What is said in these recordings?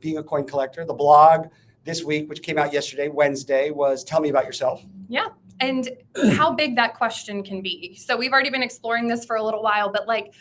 being a coin collector. The blog this week, which came out yesterday, Wednesday, was Tell Me About Yourself. Yeah. And how big that question can be. So we've already been exploring this for a little while, but like,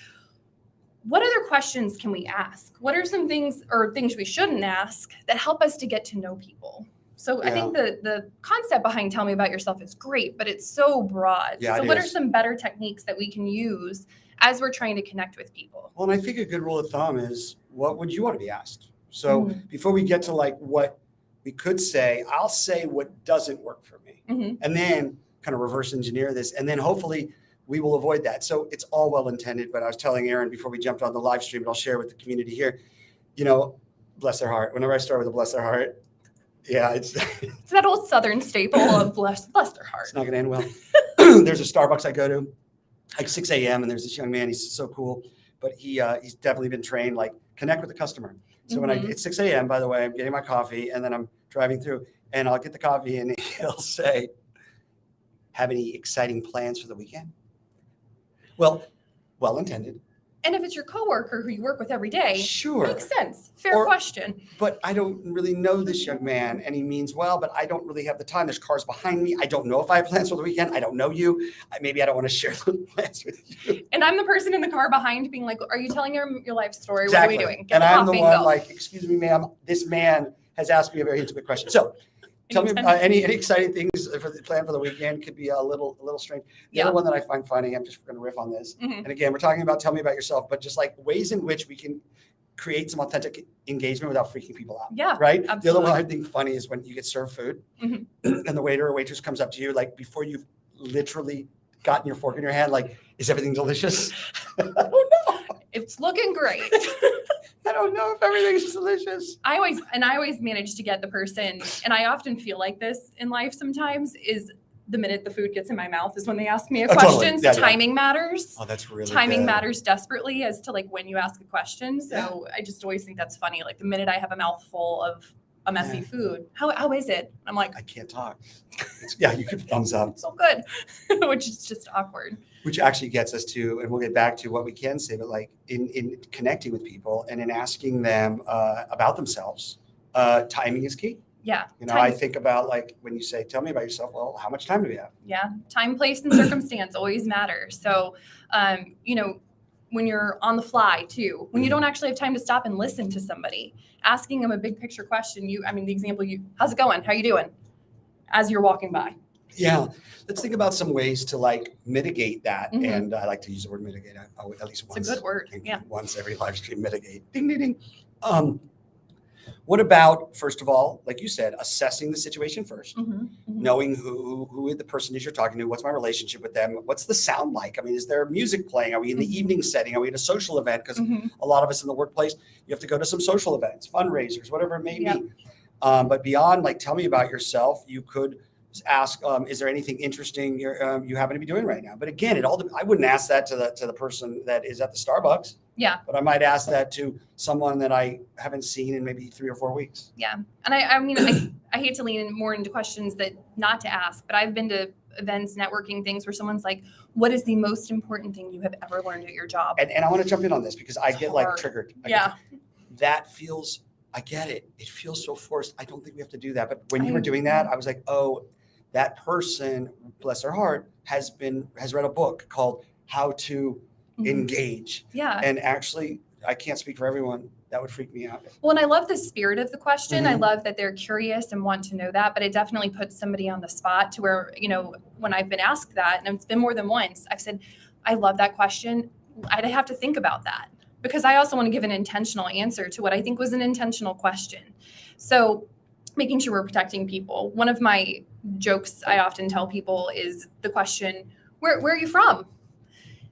what other questions can we ask? What are some things or things we shouldn't ask that help us to get to know people? So I think the concept behind Tell Me About Yourself is great, but it's so broad. Yeah, so what are some better techniques that we can use as we're trying to connect with people? Well, and I think a good rule of thumb is, what would you want to be asked? So before we get to like what we could say, I'll say what doesn't work for me, and then kind of reverse engineer this, and then hopefully we will avoid that. So it's all well intended, but I was telling Aaron before we jumped on the live stream, and I'll share with the community here, you know, bless their heart. Whenever I start with a bless their heart, it's that old Southern staple of bless their heart. It's not going to end well. There's a Starbucks I go to like 6 a.m. and there's this young man. He's so cool, but he's definitely been trained, like, connect with the customer. So when it's 6 a.m., by the way, I'm getting my coffee and then I'm driving through and I'll get the coffee and he'll say, have any exciting plans for the weekend? Well intended. And if it's your coworker who you work with every day, sure, makes sense. Fair question. But I don't really know this young man, and he means well, but I don't really have the time. There's cars behind me. I don't know if I have plans for the weekend. I don't know you. Maybe I don't want to share those plans with you. And I'm the person in the car behind being like, are you telling your life story? Exactly. What are we doing? And I'm the one like, excuse me, ma'am, this man has asked me a very intimate question. So tell me any exciting things for the plan for the weekend. Could be a little strange. The other one that I find funny, I'm just going to riff on this. And again, we're talking about Tell Me About Yourself, but just like ways in which we can create some authentic engagement without freaking people out. Yeah, right. Absolutely. The other one I think funny is when you get served food and the waiter or waitress comes up to you, like before you've literally gotten your fork in your hand, like, is everything delicious? I don't know. It's looking great. I don't know if everything's delicious. I always manage to get the person, and I often feel like this in life sometimes, is the minute the food gets in my mouth is when they ask me a question. Totally. Timing matters. Oh, that's really Timing good. matters desperately as to like when you ask a question. So I just always think that's funny. Like the minute I have a mouthful of a messy food, how is it? I'm like, I can't talk. You give thumbs up. It's so good, which is just awkward. Which actually gets us to, and we'll get back to what we can say, but like in connecting with people and in asking them about themselves, timing is key. Yeah. I think about like when you say, tell me about yourself. Well, how much time do we have? Yeah. Time, place, and circumstance always matter. So, when you're on the fly too, when you don't actually have time to stop and listen to somebody, asking them a big picture question, the example how's it going? How you doing? As you're walking by. Yeah. Let's think about some ways to like mitigate that. And I like to use the word mitigate at least once. It's a good word. Yeah. Once every live stream, mitigate. Ding, ding, ding. What about, first of all, like you said, assessing the situation first, knowing who the person is you're talking to, what's my relationship with them, what's the sound like? I mean, is there music playing? Are we in the evening setting? Are we at a social event? Because a lot of us in the workplace, you have to go to some social events, fundraisers, whatever it may be. But beyond like, tell me about yourself, you could ask, is there anything interesting you happen to be doing right now? But again, I wouldn't ask that to the person that is at the Starbucks. Yeah. But I might ask that to someone that I haven't seen in maybe 3 or 4 weeks. Yeah. And I hate to lean more into questions that not to ask, but I've been to events, networking things where someone's like, what is the most important thing you have ever learned at your job? And I want to jump in on this because I get like triggered. I get it. It feels so forced. I don't think we have to do that. But when you were doing that, I was like, oh, that person, bless their heart, has read a book called How to Engage. Yeah. And actually, I can't speak for everyone. That would freak me out. Well, and I love the spirit of the question. I love that they're curious and want to know that, but it definitely puts somebody on the spot to where, when I've been asked that, and it's been more than once, I've said, I love that question. I'd have to think about that because I also want to give an intentional answer to what I think was an intentional question. So making sure we're protecting people. One of my jokes I often tell people is the question, where are you from?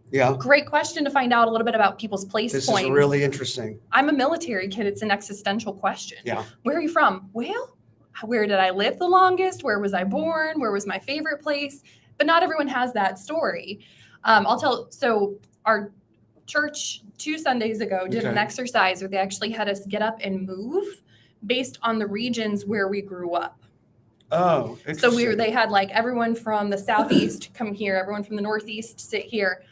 Yeah. Great question to find out a little bit about people's place points. This is really interesting. I'm a military kid. It's an existential question. Yeah. Where are you from? Well, where did I live the longest? Where was I born? Where was my favorite place? But not everyone has that story. So our church 2 Sundays ago did an exercise where they actually had us get up and move based on the regions where we grew up. Oh, interesting. So they had like everyone from the Southeast come here, everyone from the Northeast sit here.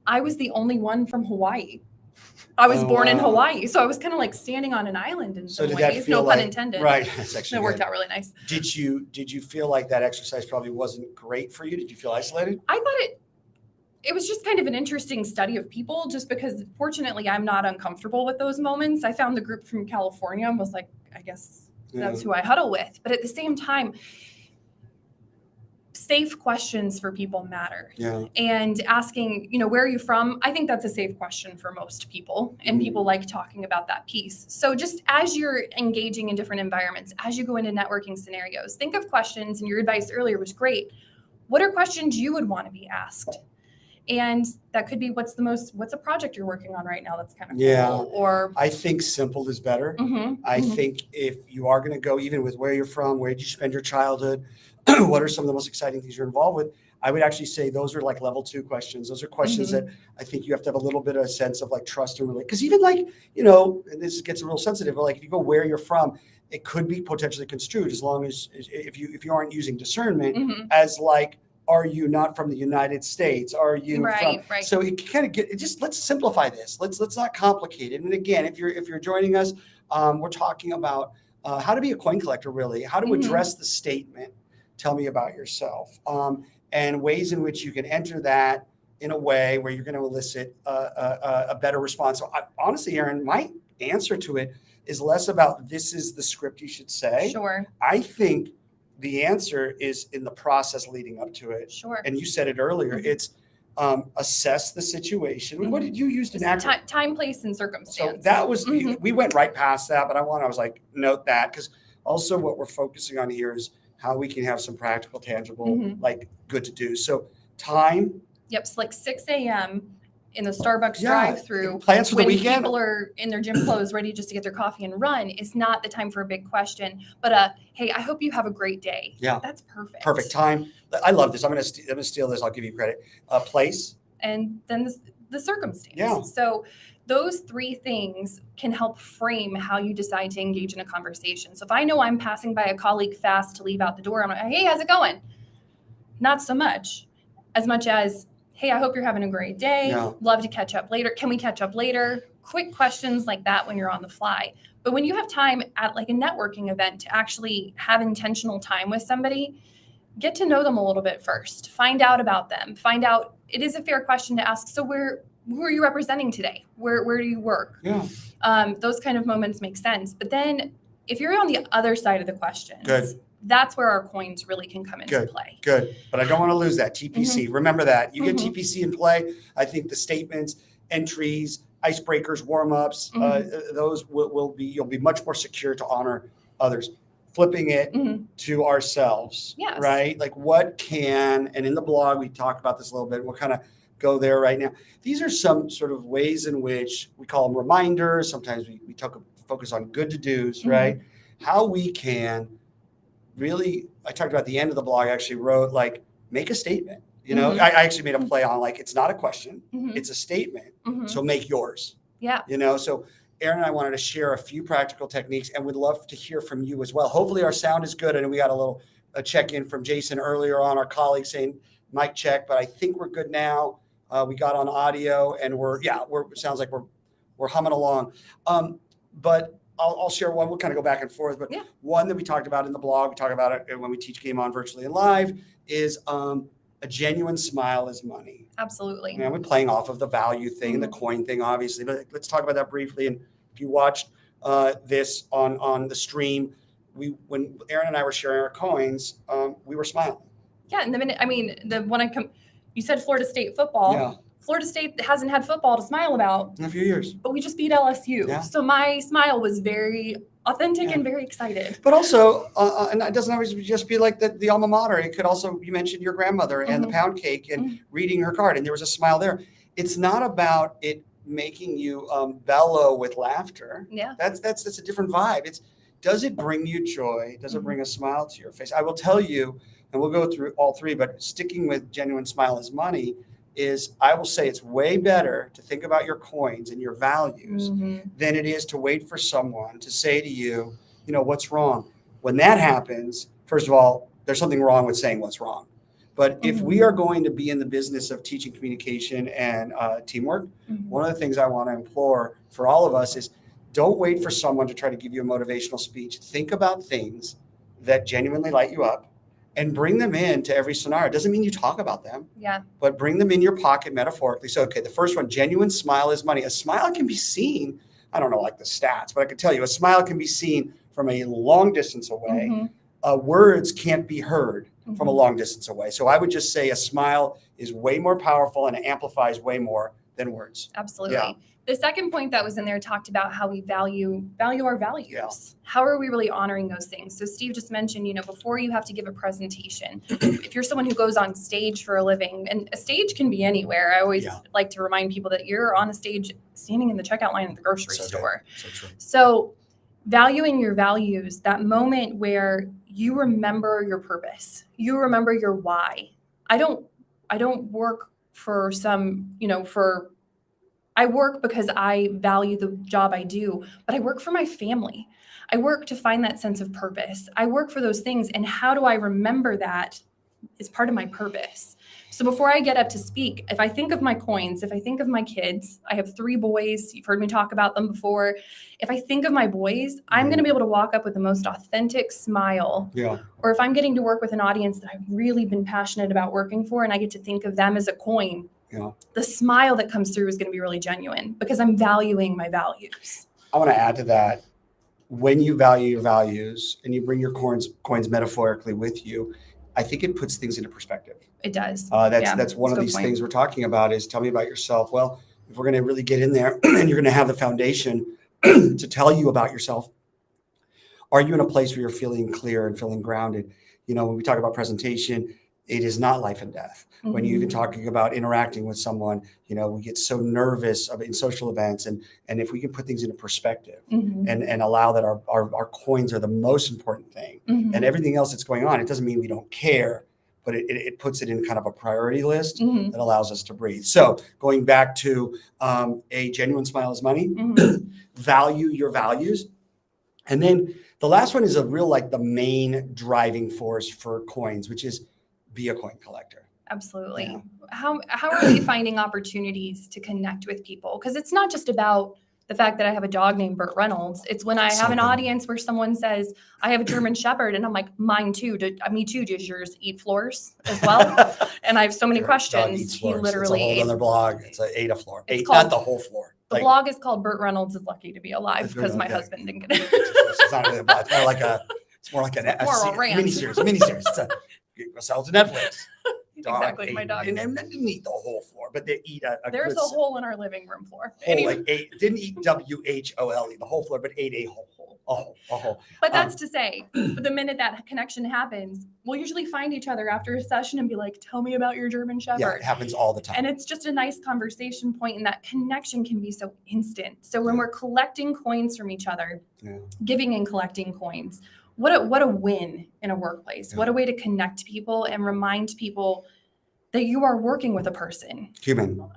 I was the only one from Hawaii. I was Oh, born in wow. Hawaii, so I was kind of like standing on an island in So some did that ways. feel No pun like intended. right? That's actually It worked good. out really nice. Did you feel like that exercise probably wasn't great for you? Did you feel isolated? I thought it was just kind of an interesting study of people, just because fortunately I'm not uncomfortable with those moments. I found the group from California and was like, I guess that's who I huddle with. But at the same time, safe questions for people matter. Yeah. And asking, where are you from? I think that's a safe question for most people. And people like talking about that piece. So just as you're engaging in different environments, as you go into networking scenarios, think of questions, and your advice earlier was great. What are questions you would want to be asked? And that could be, what's a project you're working on right now that's kind of cool? Or I think simple is better. I think if you are going to go even with where you're from, where did you spend your childhood, what are some of the most exciting things you're involved with, I would actually say those are like level 2 questions. Those are questions that I think you have to have a little bit of a sense of like trust and relate. Because even like, and this gets real sensitive, but like if you go where you're from, it could be potentially construed as long as if you aren't using discernment as like, are you not from the United States? Are you right? So it kind of let's simplify this. Let's not complicate it. And again, if you're joining us, we're talking about how to be a coin collector, really, how to address the statement, tell me about yourself, and ways in which you can enter that in a way where you're going to elicit a better response. So honestly, Erin, my answer to it is less about this is the script you should say. Sure. I think the answer is in the process leading up to it. Sure. And you said it earlier. It's assess the situation. What did you use to time, place, and circumstance. So that was we went right past that, but I was like, note that, because also what we're focusing on here is how we can have some practical, tangible, like good to do. So time. Yep. So like 6 a.m. in the Starbucks drive-through, plans for the when weekend. People are in their gym clothes, ready just to get their coffee and run, is not the time for a big question. But hey, I hope you have a great day. Yeah, that's perfect. Perfect time. I love this. I'm gonna steal this. I'll give you credit. Place, and then the circumstance. Yeah. So those 3 things can help frame how you decide to engage in a conversation. So if I know I'm passing by a colleague fast to leave out the door, I'm like, hey, how's it going? Not so much, as much as, hey, I hope you're having a great day. Yeah. Love to catch up later. Can we catch up later? Quick questions like that when you're on the fly. But when you have time at like a networking event to actually have intentional time with somebody, get to know them a little bit first. Find out about them. Find out, it is a fair question to ask. So who are you representing today? Where do you work? Yeah. Those kind of moments make sense. But then if you're on the other side of the questions, Good. That's where our coins really can come into play. Good. But I don't want to lose that TPC. Remember that. You get TPC in play. I think the statements, entries, icebreakers, warm-ups, those you'll be much more secure to honor others. Flipping it to ourselves, right? Like and in the blog, we talked about this a little bit. We'll kind of go there right now. These are some sort of ways in which we call them reminders. Sometimes we focus on good to-dos, right? How we can really, I talked about the end of the blog, I actually wrote like, make a statement. I actually made a play on like, it's not a question, it's a statement. So make yours. Yeah. So Erin and I wanted to share a few practical techniques and would love to hear from you as well. Hopefully our sound is good. And we got a check-in from Jason earlier on, our colleague saying mic check, but I think we're good now. We got on audio and sounds like we're humming along. But I'll share one. We'll kind of go back and forth, but one that we talked about in the blog, we talk about it when we teach Game On virtually and live, is a genuine smile is money. Absolutely. We're playing off of the value thing and the coin thing, obviously, but let's talk about that briefly. And if you watched this on the stream, when Erin and I were sharing our coins, we were smiling. Yeah, and the minute, you said Florida State football. Yeah. Florida State hasn't had football to smile about in a few years, but we just beat LSU. Yeah. So my smile was very authentic and very excited. But also, and it doesn't always just be like the alma mater. It could also, you mentioned your grandmother and the pound cake and reading her card, and there was a smile there. It's not about it making you bellow with laughter. Yeah, that's a different vibe. Does it bring you joy? Does it bring a smile to your face? I will tell you, and we'll go through all 3, but sticking with genuine smile is money. I will say it's way better to think about your coins and your values than it is to wait for someone to say to you, what's wrong? When that happens, first of all, there's something wrong with saying what's wrong. But if we are going to be in the business of teaching communication and teamwork, one of the things I want to implore for all of us is don't wait for someone to try to give you a motivational speech. Think about things that genuinely light you up and bring them into every scenario. It doesn't mean you talk about them, but bring them in your pocket metaphorically. So, okay, the first one, genuine smile is money. A smile can be seen. I don't know like the stats, but I can tell you a smile can be seen from a long distance away. Words can't be heard from a long distance away. So I would just say a smile is way more powerful and it amplifies way more than words. Absolutely. Yeah. The second point that was in there talked about how we value our values. Yeah. How are we really honoring those things? So Steve just mentioned, before you have to give a presentation, if you're someone who goes on stage for a living, and a stage can be anywhere. I always like to remind people that you're on a stage standing in the checkout line at the grocery store. So true. So valuing your values, that moment where you remember your purpose, you remember your why. I don't work for I work because I value the job I do, but I work for my family. I work to find that sense of purpose. I work for those things. And how do I remember that is part of my purpose? So before I get up to speak, if I think of my coins, if I think of my kids, I have 3 boys. You've heard me talk about them before. If I think of my boys, I'm going to be able to walk up with the most authentic smile. Yeah. Or if I'm getting to work with an audience that I've really been passionate about working for, and I get to think of them as a coin, the smile that comes through is going to be really genuine because I'm valuing my values. I want to add to that. When you value your values and you bring your coins metaphorically with you, I think it puts things into perspective. It does. That's one of these things we're talking about is tell me about yourself. Well, if we're going to really get in there and you're going to have the foundation to tell you about yourself, are you in a place where you're feeling clear and feeling grounded? When we talk about presentation, it is not life and death. When you're even talking about interacting with someone, we get so nervous in social events. And if we can put things into perspective and allow that our coins are the most important thing and everything else that's going on, it doesn't mean we don't care, but it puts it in kind of a priority list that allows us to breathe. So going back to a genuine smile is money, value your values. And then the last one is the main driving force for coins, which is be a coin collector. Absolutely. Yeah. How are we finding opportunities to connect with people? Because it's not just about the fact that I have a dog named Burt Reynolds. It's when I have an audience where someone says, I have a German Shepherd, and I'm like, mine too. Me too. Does yours eat floors as well? And I have so many questions. He literally ate on their blog. Ate a floor. Not the whole floor. The blog is called Burt Reynolds is Lucky to Be Alive because my husband didn't get it. It's not really a blog. It's more like a miniseries. Go sell to Netflix. Exactly, my dog. And didn't eat the whole floor, but they eat There's a hole in our living room floor. Didn't eat WHOLE, the whole floor, but ate a hole. But that's to say, the minute that connection happens, we'll usually find each other after a session and be like, tell me about your German Shepherd. Yeah, it happens all the time. And it's just a nice conversation point, and that connection can be so instant. So when we're collecting coins from each other, giving and collecting coins, what a win in a workplace. What a way to connect people and remind people that you are working with a person.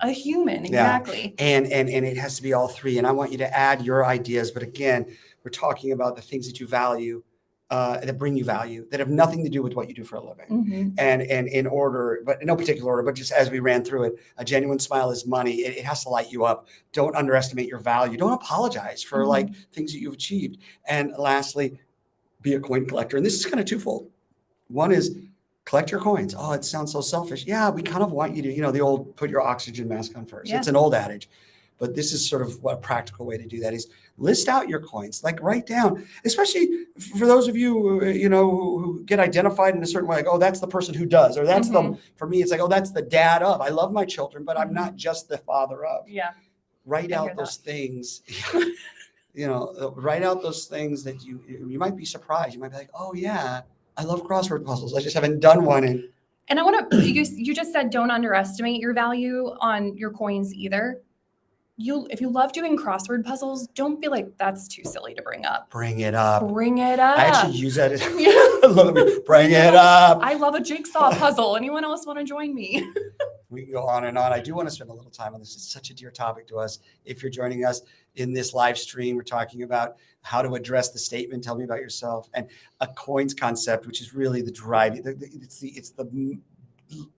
A human, exactly. Yeah. And it has to be all 3. And I want you to add your ideas. But again, we're talking about the things that you value, that bring you value, that have nothing to do with what you do for a living. And in order, but in no particular order, but just as we ran through it, a genuine smile is money. It has to light you up. Don't underestimate your value. Don't apologize for things that you've achieved. And lastly, be a coin collector. And this is kind of twofold. One is collect your coins. Oh, it sounds so selfish. Yeah, we kind of want you to, the old put your oxygen mask on first. It's an old adage. But this is sort of what a practical way to do that is list out your coins, write down, especially for those of you, who get identified in a certain way, like, oh, that's the person who does, or that's for me, it's like, oh, that's the dad of, I love my children, but I'm not just the father of. Yeah. Write out those things. Write out those things that you might be surprised. You might be like, oh yeah, I love crossword puzzles. I just haven't done one. And I want to, you just said, don't underestimate your value on your coins either. If you love doing crossword puzzles, don't be like, that's too silly to bring up. Bring it up. I actually use that. Bring it up. I love a jigsaw puzzle. Anyone else want to join me? We can go on and on. I do want to spend a little time on this. It's such a dear topic to us. If you're joining us in this live stream, we're talking about how to address the statement, tell me about yourself, and a coins concept, which is really the driving. It's the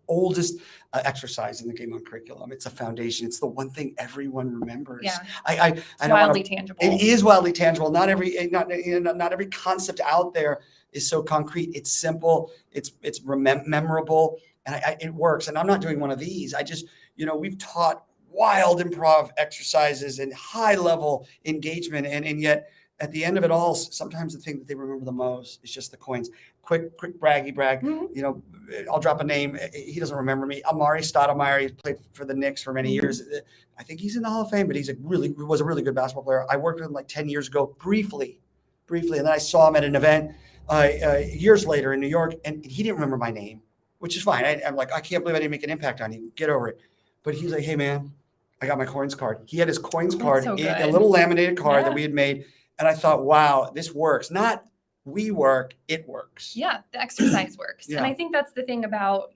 oldest exercise in the Game On curriculum. It's a foundation. It's the one thing everyone remembers. Yeah. I It's don't wildly wanna, tangible. it is wildly tangible. Not every concept out there is so concrete. It's simple. It's memorable, and it works. And I'm not doing one of these. I just, we've taught wild improv exercises and high level engagement, and yet at the end of it all, sometimes the thing that they remember the most is just the coins. Quick brag. I'll drop a name. He doesn't remember me. Amari Stoudemire. He played for the Knicks for many years. I think he's in the Hall of Fame, but was a really good basketball player. I worked with him like 10 years ago, briefly, and then I saw him at an event years later in New York, and he didn't remember my name, which is fine. I'm like, I can't believe I didn't make an impact on you. Get over it. But he's like, hey man, I got my coins card. He had his coins card so in a good. little laminated card that Yeah. we had made. And I thought, wow, this works. Not we work, it works. Yeah, the exercise works. Yeah. And I think that's the thing about,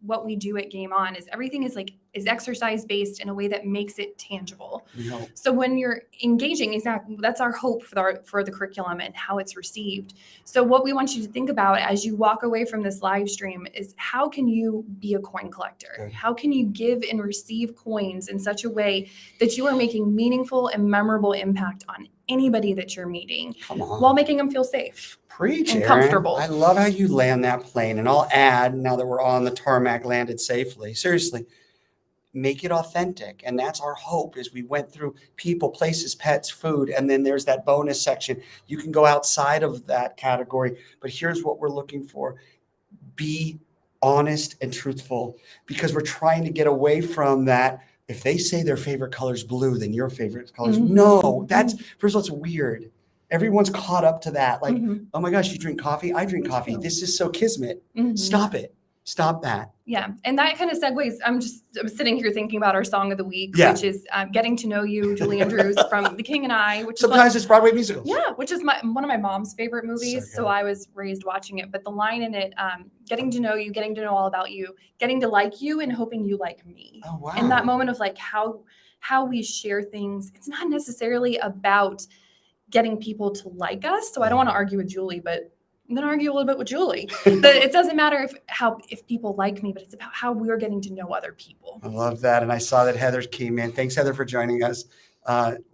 what we do at Game On is everything is exercise based in a way that makes it tangible. So when you're engaging, exactly, that's our hope for the curriculum and how it's received. So what we want you to think about as you walk away from this live stream is how can you be a coin collector? Good. How can you give and receive coins in such a way that you are making meaningful and memorable impact on anybody that you're meeting Come on. while making them feel safe? Preach, and Aaron. comfortable. I love how you land that plane. And I'll add, now that we're on the tarmac, landed safely, seriously, make it authentic. And that's our hope as we went through people, places, pets, food. And then there's that bonus section. You can go outside of that category. But here's what we're looking for. Be honest and truthful, because we're trying to get away from that. If they say their favorite color is blue, then your favorite color is no. That's, first of all, it's weird. Everyone's caught up to that. Like, oh my gosh, you drink coffee? I drink coffee. This is so kismet. Stop it. Stop that. Yeah. And that kind of segues. I'm sitting here thinking about our song of the week, which is Getting to Know You, Julie Andrews from The King and I. Which sometimes it's Broadway musicals. Yeah, which is one of my mom's favorite movies. So I was raised watching it. But the line in it, getting to know you, getting to know all about you, getting to like you, and hoping you like me. Oh, wow. And that moment of like how we share things, it's not necessarily about getting people to like us. So I don't want to argue with Julie, but I'm going to argue a little bit with Julie. It doesn't matter if people like me, but it's about how we're getting to know other people. I love that. And I saw that Heather came in. Thanks, Heather, for joining us.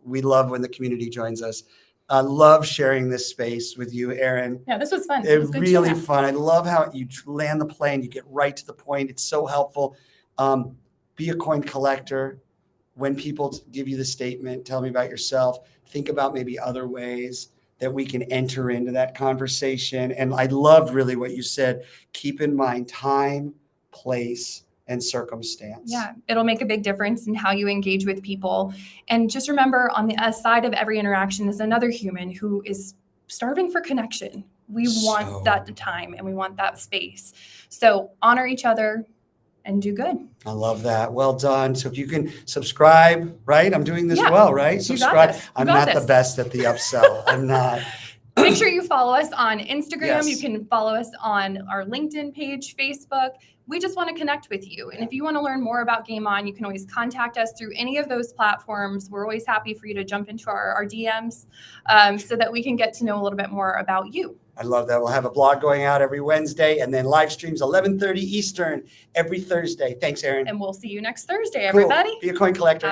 We love when the community joins us. I love sharing this space with you, Aaron. Yeah, this was fun. It was really fun. I love how you land the plane. You get right to the point. It's so helpful. Be a coin collector. When people give you the statement, tell me about yourself. Think about maybe other ways that we can enter into that conversation. And I loved really what you said. Keep in mind time, place, and circumstance. Yeah, it'll make a big difference in how you engage with people. And just remember, on the side of every interaction is another human who is starving for connection. We want that time and we want that space. So honor each other and do good. I love that. Well done. So if you can subscribe, right? I'm doing this well, right? Subscribe. I'm not the best at the upsell. I'm not. Make sure you follow us on Instagram. Yes. You can follow us on our LinkedIn page, Facebook. We just want to connect with you. And if you want to learn more about Game On, you can always contact us through any of those platforms. We're always happy for you to jump into our DMs so that we can get to know a little bit more about you. I love that. We'll have a blog going out every Wednesday and then live streams 11:30 Eastern every Thursday. Thanks, Aaron. And we'll see you next Thursday, everybody. Cool. Be a coin collector.